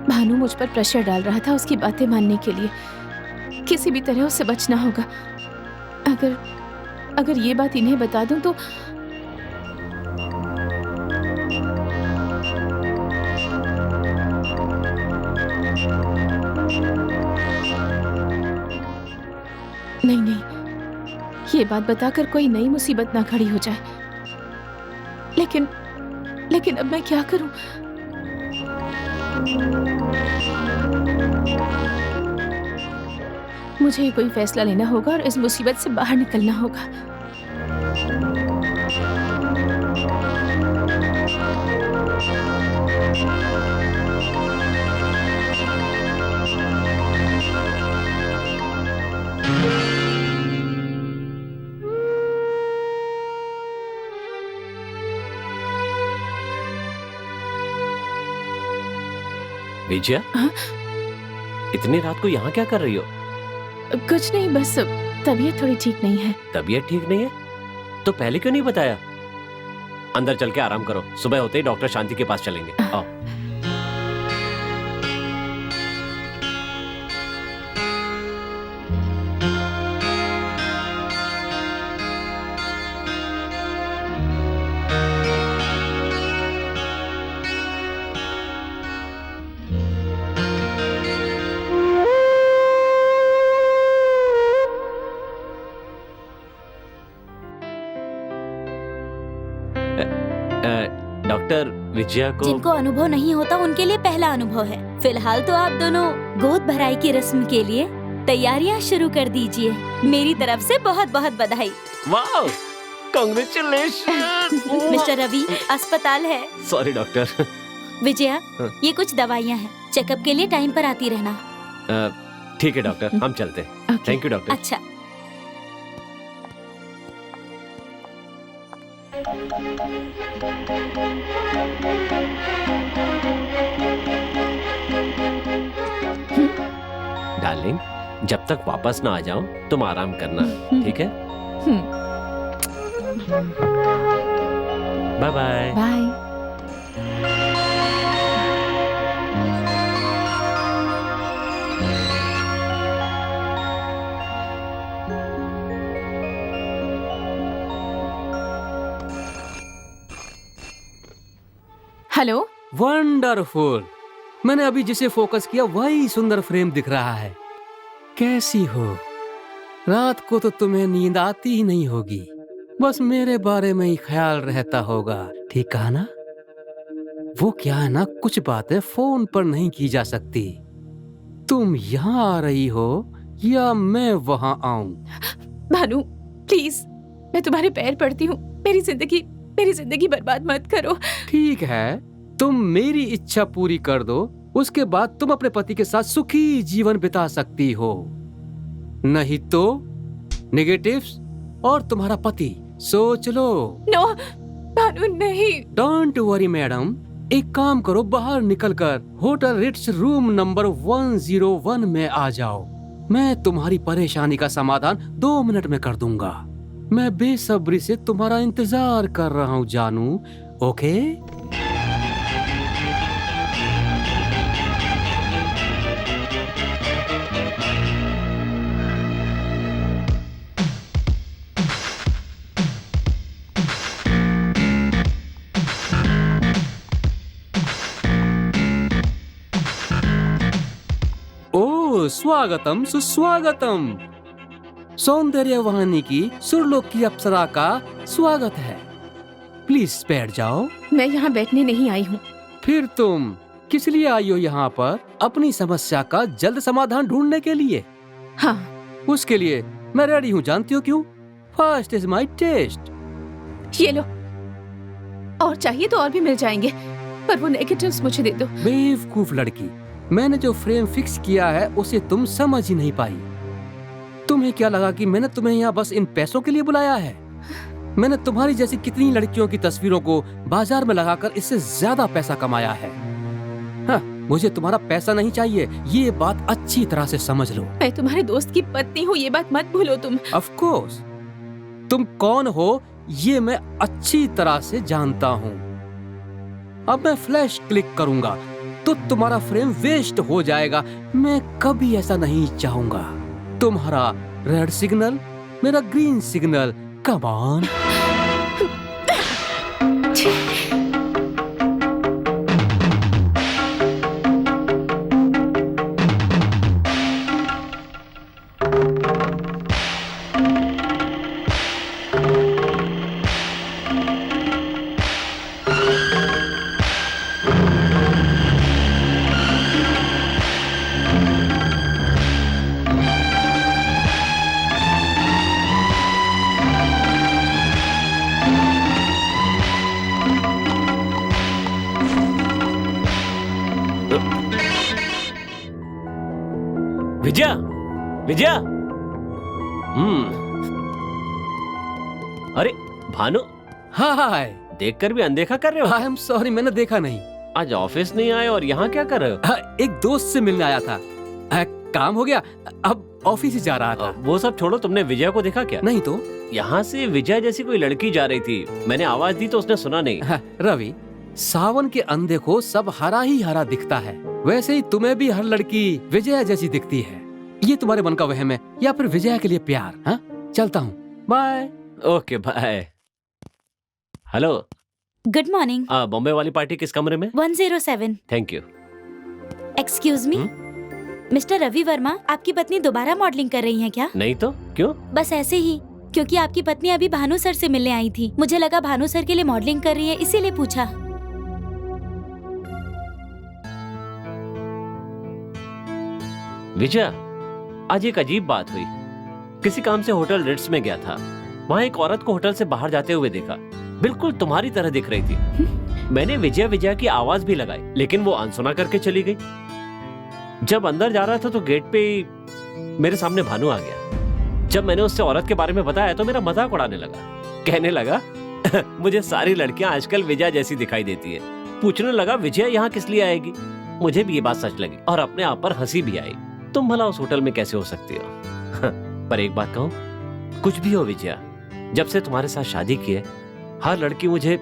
भानु मुझ पर प्रेशर डाल रहा था उसकी बातें मानने के लिए। किसी भी तरह उससे बचना होगा। अगर ये बात इन्हें बता दूं तो नहीं, ये बात बताकर कोई नई मुसीबत ना खड़ी हो जाए। लेकिन अब मैं क्या करूं? मुझे ही कोई फैसला लेना होगा और इस मुसीबत से बाहर निकलना होगा। विजया, इतनी रात को यहाँ क्या कर रही हो? कुछ नहीं, बस तबीयत थोड़ी ठीक नहीं है। तबीयत ठीक नहीं है? तो पहले क्यों नहीं बताया? अंदर चल के आराम करो, सुबह होते ही डॉक्टर शांति के पास चलेंगे। आओ। डॉक्टर विजया को जिनको अनुभव नहीं होता उनके लिए पहला अनुभव है। फिलहाल तो आप दोनों गोद भराई की रस्म के लिए तैयारियां शुरू कर दीजिए। मेरी तरफ से बहुत बहुत बधाई। वाह, कांग्रेचुलेशन। मिस्टर रवि, अस्पताल है। Sorry doctor. विजया, ये कुछ दवाइयाँ हैं, चेकअप के लिए टाइम पर आती रहना। ठीक है डॉक्टर, हम चलते हैं। Thank you doctor. अच्छा। डार्लिंग, जब तक वापस ना आ जाऊं तुम आराम करना, ठीक है? Bye bye. Bye. Hello. Wonderful. मैंने अभी जिसे फोकस किया वही सुंदर फ्रेम दिख रहा है। कैसी हो? रात को तो तुम्हें नींद आती ही नहीं होगी, बस मेरे बारे में ही ख्याल रहता होगा, ठीक कहा ना? वो क्या है ना, कुछ बातें फोन पर नहीं की जा सकती। तुम यहाँ आ रही हो या मैं वहाँ आऊं? भानु प्लीज, मैं तुम्हारे पैर पड़ती हूँ, मेरी जिंदगी बर्बाद मत करो। ठीक है, तुम मेरी इच्छा पूरी कर दो, उसके बाद तुम अपने पति के साथ सुखी जीवन बिता सकती हो। नहीं तो नेगेटिव्स और तुम्हारा पति, सोच लो। नो भानु, नहीं। डोंट वरी मैडम, एक काम करो, बाहर निकलकर होटल रिट्स रूम नंबर 101 में आ जाओ। मैं तुम्हारी परेशानी का समाधान 2 मिनट में कर दूंगा। मैं बेसब्री से तुम्हारा इंतजार कर रहा हूँ जानू। ओके? ओ, स्वागतम सुस्वागतम। सौंदर्य वाहिनी की सुरलोक की अप्सरा का स्वागत है। प्लीज बैठ जाओ। मैं यहाँ बैठने नहीं आई हूँ। फिर तुम किस लिए आई हो यहाँ पर? अपनी समस्या का जल्द समाधान ढूंढने के लिए। हाँ। उसके लिए मैं रेडी हूँ, जानती हो क्यों? First is my test. ये लो, और चाहिए तो और भी मिल जाएंगे, पर वो नेगेटिव्स मुझे दे दो। बेवकूफ लड़की, मैंने जो फ्रेम फिक्स किया है उसे तुम समझ ही नहीं पाई। तुम्हें क्या लगा कि मैंने तुम्हें यहाँ बस इन पैसों के लिए बुलाया है? मैंने तुम्हारी जैसी कितनी लड़कियों की तस्वीरों को बाजार में लगाकर इससे ज्यादा पैसा कमाया है। हाँ, मुझे तुम्हारा पैसा नहीं चाहिए, ये बात अच्छी तरह से समझ लो। मैं तुम्हारे दोस्त की पत्नी हूँ, ये बात मत भूलो तुम। ऑफ कोर्स, तुम कौन हो ये मैं अच्छी तरह से जानता हूँ। अब मैं फ्लैश क्लिक करूंगा, तो तुम्हारा फ्रेम वेस्ट हो जाएगा। मैं कभी ऐसा नहीं चाहूंगा। तुम्हारा रेड सिग्नल, मेरा green signal. Come on. Vijaya, Vijaya. अरे भानु, हाय। देखकर भी अनदेखा कर रहे हो। आई एम सॉरी, मैंने देखा नहीं। आज ऑफिस नहीं आए और यहाँ क्या कर रहे हो? एक दोस्त से मिलने आया था। काम हो गया, अब ऑफिस ही जा रहा था। वो सब छोड़ो, तुमने विजया को देखा क्या? नहीं तो। यहाँ से विजया जैसी कोई लड़की जा रही थी, मैंने आवाज दी तो उसने सुना नहीं। रवि, सावन के अंधे को सब हरा ही हरा दिखता है, वैसे ही तुम्हें भी हर लड़की विजया जैसी दिखती है। ये तुम्हारे मन का वहम है या फिर विजया के लिए प्यार? हाँ, चलता हूँ, bye. Okay bye. Hello. Good morning. Bombay वाली पार्टी किस कमरे में? 107। Thank you. Excuse me, mister Ravi Verma, आपकी पत्नी दोबारा मॉडलिंग कर रही हैं क्या? नहीं तो क्यों? बस ऐसे ही, क्योंकि आपकी पत्नी अभी भानु सर से मिलने आई थी। मुझे लगा भानु सर के लिए मॉडलिंग कर रही है, इसीलिए पूछा। विजया, आज एक अजीब बात हुई। किसी काम से होटल रिट्स में गया था, वहाँ एक औरत को होटल से बाहर जाते हुए देखा, बिल्कुल तुम्हारी तरह दिख रही थी। मैंने विजया विजया की आवाज भी लगाई, लेकिन वो अनसुना करके चली गई। जब अंदर जा रहा था तो गेट पे मेरे सामने भानु आ गया। जब मैंने उससे औरत के बारे में बताया तो मेरा मजाक उड़ाने लगा, कहने लगा मुझे सारी लड़कियां आजकल विजया जैसी दिखाई देती है। पूछने लगा विजया यहाँ किस लिए आएगी। मुझे भी ये बात सच लगी और अपने आप पर हंसी भी आई। तुम भला उस होटल में कैसे हो सकती हो? पर एक बात कहूं, कुछ भी हो विजया, जब से तुम्हारे साथ शादी की है हर लड़की मुझे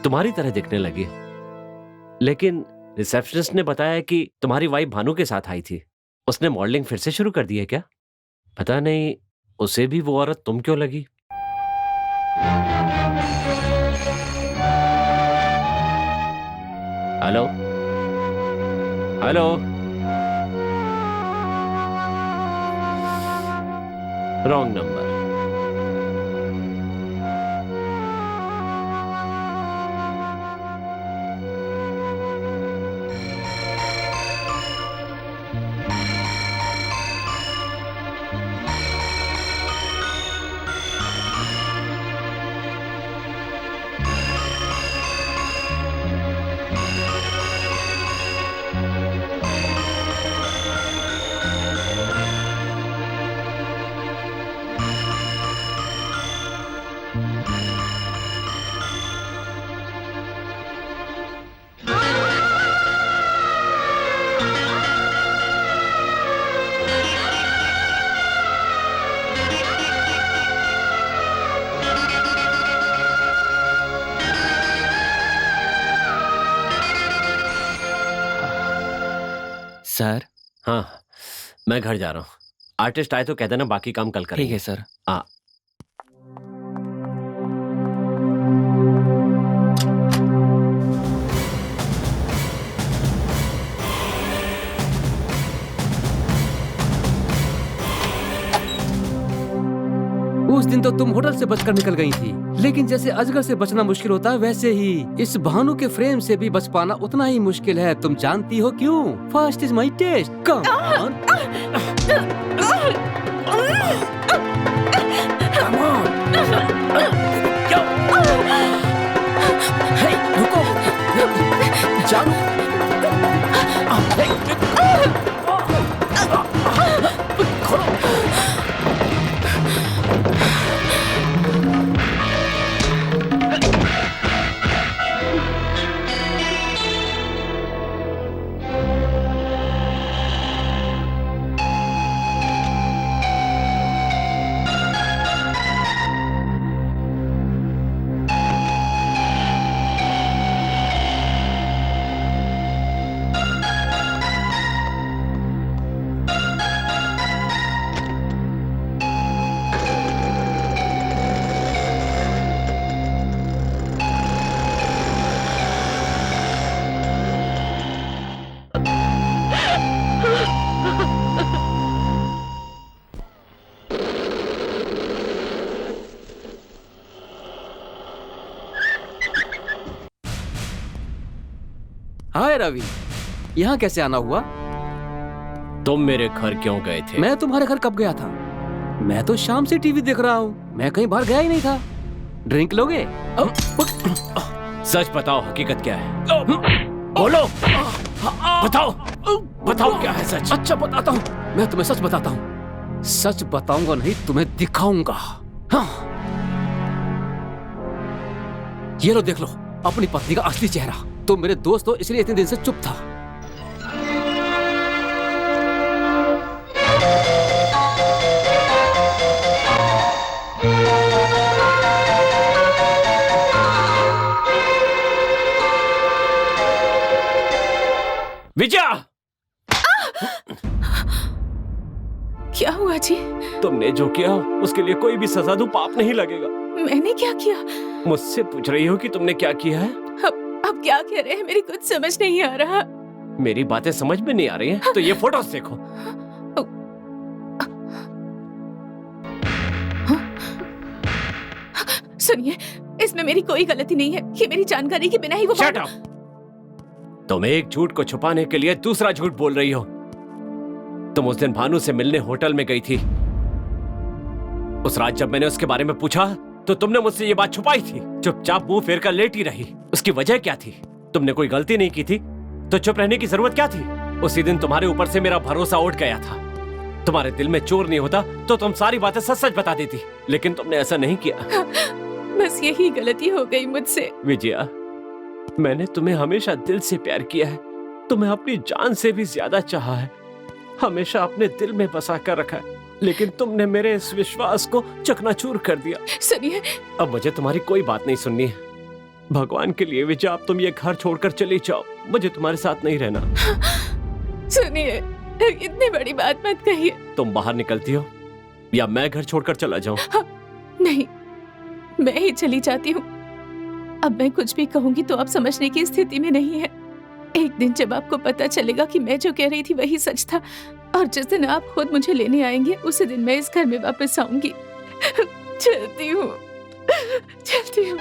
तुम्हारी तरह दिखने लगी। लेकिन रिसेप्शनिस्ट ने बताया कि तुम्हारी वाइफ भानु के साथ आई थी, उसने मॉडलिंग फिर से शुरू कर दी है क्या? पता नहीं उसे भी वो औरत तुम क्यों लगी। Hello hello. Wrong number. Sir. हाँ, मैं घर जा रहा हूँ। आर्टिस्ट आए तो कह देना बाकी काम कल करेंगे। ठीक है सर। उस दिन तो तुम होटल से बचकर निकल गई थी, लेकिन जैसे अजगर से बचना मुश्किल होता है वैसे ही इस भानु के फ्रेम से भी बच पाना उतना ही मुश्किल है। तुम जानती हो क्यों? First is my test. Come on. रुको, जानो। हाय रवि, यहाँ कैसे आना हुआ? तुम मेरे घर क्यों गए थे? मैं तुम्हारे घर कब गया था? मैं तो शाम से टीवी देख रहा हूँ, मैं कहीं बाहर गया ही नहीं था। ड्रिंक लोगे? सच बताओ, हकीकत क्या है? बोलो, बताओ, बताओ क्या है सच? अच्छा बताता हूँ, मैं तुम्हें सच बताता हूँ। सच बताऊंगा नहीं, तुम्हें दिखाऊंगा। हाँ। ये लो, देख लो अपनी पत्नी का असली चेहरा। तो मेरे दोस्त हो इसलिए इतने दिन से चुप था। विजया! क्या हुआ जी? तुमने जो किया उसके लिए कोई भी सजा दूं पाप नहीं लगेगा। मैंने क्या किया? मुझसे पूछ रही हो कि तुमने क्या किया है? अब क्या कह रहे हैं? मेरी कुछ समझ नहीं आ रहा। मेरी बातें समझ में नहीं आ रही हैं? तो ये फोटोज देखो। सुनिए, इसमें मेरी कोई गलती नहीं है। ये मेरी जानकारी के बिना ही वो Shut up! तुम एक झूठ को छुपाने के लिए दूसरा झूठ बोल रही हो। तुम उस दिन भानु से मिलने होटल में गई थी। उस रात जब मैंने उसके बारे में पूछा तो तुमने मुझसे ये बात छुपाई थी। चुपचाप मुंह फेर कर लेटी रही। उसकी वजह क्या थी? तुमने कोई गलती नहीं की थी तो चुप रहने की जरूरत क्या थी? उसी दिन तुम्हारे ऊपर से मेरा भरोसा उठ गया था। तुम्हारे दिल में चोर नहीं होता तो तुम सारी बातें सच सच बता देती, लेकिन तुमने ऐसा नहीं किया। बस यही गलती हो गई मुझसे। विजया, मैंने तुम्हें हमेशा दिल से प्यार किया है, तुम्हें अपनी जान से भी ज्यादा चाहा है, हमेशा अपने दिल में बसा कर रखा है, लेकिन तुमने मेरे इस विश्वास को चकनाचूर कर दिया। सुनिए, अब मुझे तुम्हारी कोई बात नहीं सुननी है। भगवान के लिए विजय, आप तुम ये घर छोड़कर चली जाओ, मुझे तुम्हारे साथ नहीं रहना। सुनिए, इतनी बड़ी बात मत कहिए। तुम बाहर निकलती हो या मैं घर छोड़कर चला जाऊं? नहीं, मैं ही चली जाती हूँ। अब मैं कुछ भी कहूंगी तो आप समझने की स्थिति में नहीं है। एक दिन जब आपको पता चलेगा कि मैं जो कह रही थी वही सच था, और जिस दिन आप खुद मुझे लेने आएंगे उसी दिन मैं इस घर में वापस आऊंगी। चलती हूँ, चलती हूँ।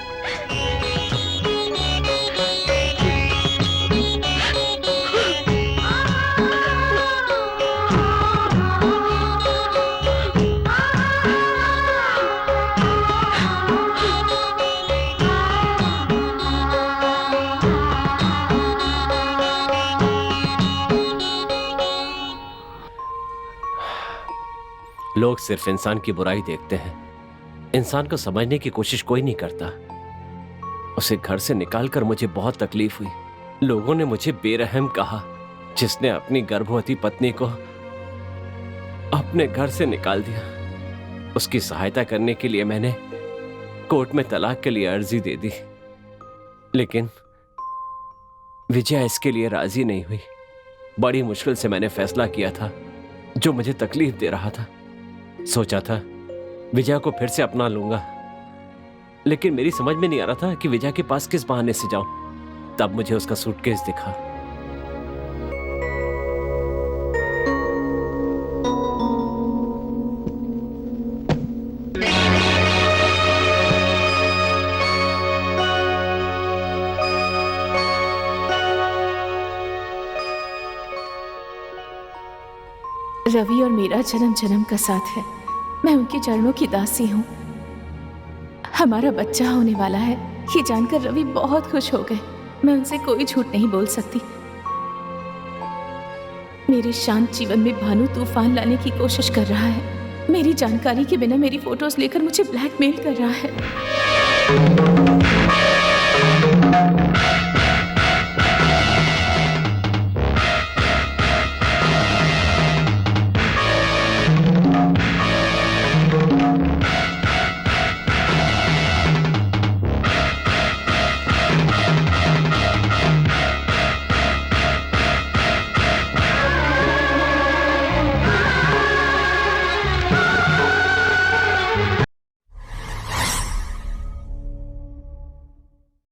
लोग सिर्फ इंसान की बुराई देखते हैं, इंसान को समझने की कोशिश कोई नहीं करता। उसे घर से निकालकर मुझे बहुत तकलीफ हुई। लोगों ने मुझे बेरहम कहा, जिसने अपनी गर्भवती पत्नी को अपने घर से निकाल दिया। उसकी सहायता करने के लिए मैंने कोर्ट में तलाक के लिए अर्जी दे दी, लेकिन विजया इसके लिए राजी नहीं हुई। बड़ी मुश्किल से मैंने फैसला किया था जो मुझे तकलीफ दे रहा था। सोचा था विजया को फिर से अपना लूंगा, लेकिन मेरी समझ में नहीं आ रहा था कि विजया के पास किस बहाने से जाऊं। तब मुझे उसका सूटकेस दिखा। रवि और मेरा जन्म जन्म का साथ है। मैं उनके चरणों की दासी हूँ। हमारा बच्चा होने वाला है, ये जानकर रवि बहुत खुश हो गए। मैं उनसे कोई झूठ नहीं बोल सकती। मेरे शांत जीवन में भानु तूफान लाने की कोशिश कर रहा है। मेरी जानकारी के बिना मेरी फोटोज लेकर मुझे ब्लैकमेल कर रहा है।